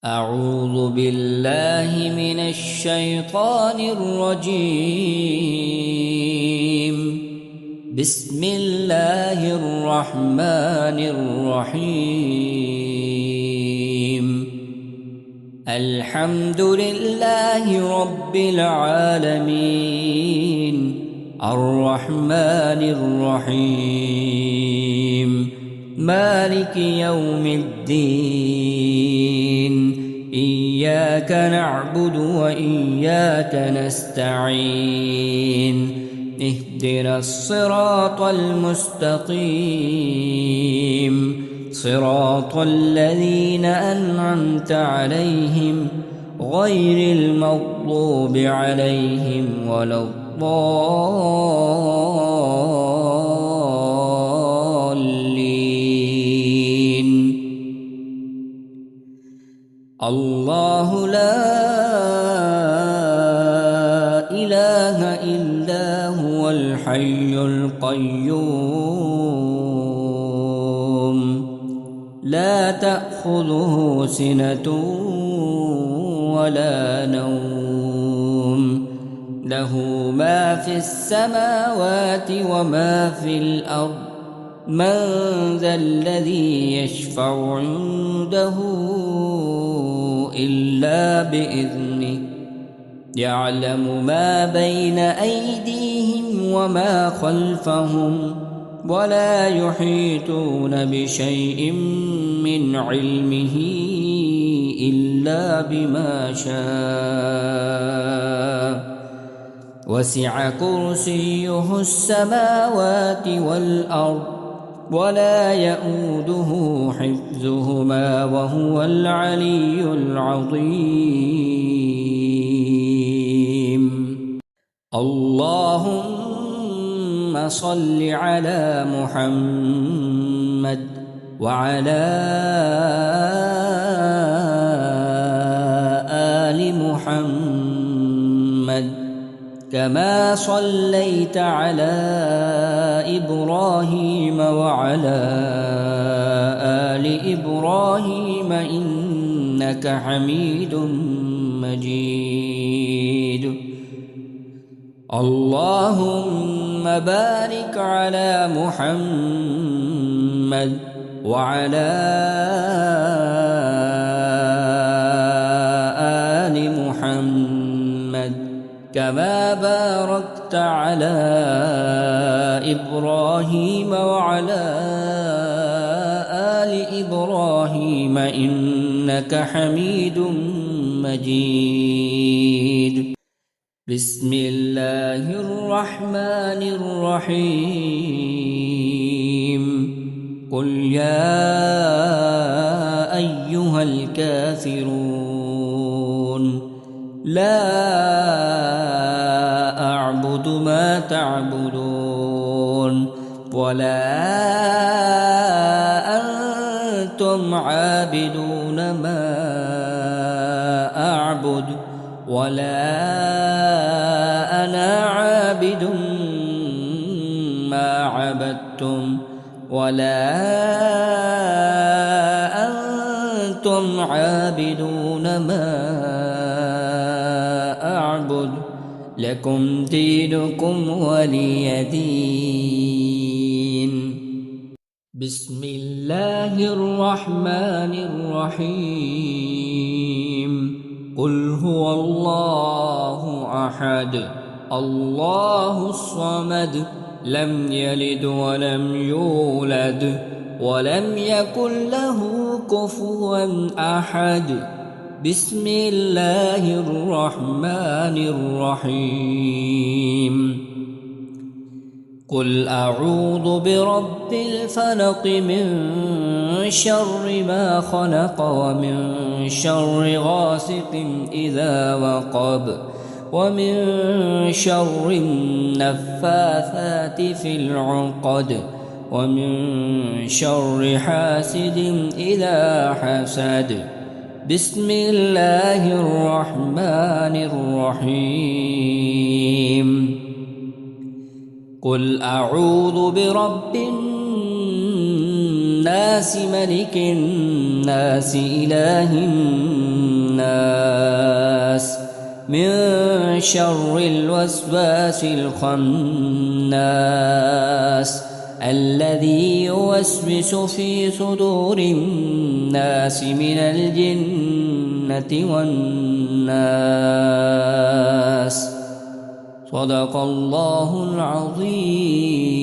أعوذ بالله من الشيطان الرجيم. بسم الله الرحمن الرحيم. الحمد لله رب العالمين، الرحمن الرحيم، مالك يوم الدين. إياك نعبد وإياك نستعين. اهدنا الصراط المستقيم، صراط الذين أنعمت عليهم غير المغضوب عليهم ولا الضالين. الله لا إله إلا هو الحي القيوم، لا تأخذه سنة ولا نوم، له ما في السماوات وما في الأرض. من ذا الذي يشفع عنده إلا بإذنه، يعلم ما بين أيديهم وما خلفهم، ولا يحيطون بشيء من علمه إلا بما شاء. وسع كرسيه السماوات والأرض، ولا يئوده حفظهما وهو العلي العظيم. اللهم صل على محمد وعلى آل محمد، كما صليت على إبراهيم وعلى آل إبراهيم إنك حميد مجيد. اللهم بارك على محمد وعلى آل محمد، كما باركت على إبراهيم وعلى آل إبراهيم إنك حميد مجيد. بسم الله الرحمن الرحيم. قل يا أيها الكافرون، لا أعبد ما تعبدون، ولا أنتم عابدون ما أعبد، ولا أنا عابد ما عبدتم، ولا أنتم عابدون ما أعبد، لكم دينكم ولي دين. بسم الله الرحمن الرحيم. قل هو الله أحد، الله الصمد، لم يلد ولم يولد ولم يكن له كفوا أحد. بسم الله الرحمن الرحيم. قل أعوذ برب الفلق، من شر ما خلق، ومن شر غاسق إذا وقب، ومن شر النفاثات في العقد، ومن شر حاسد إذا حسد. بسم الله الرحمن الرحيم. قل أعوذ برب الناس، الناس ملك الناس إله الناس من شر الوسواس الخناس الذي يوسوس في صدور الناس من الجنة والناس. صدق الله العظيم.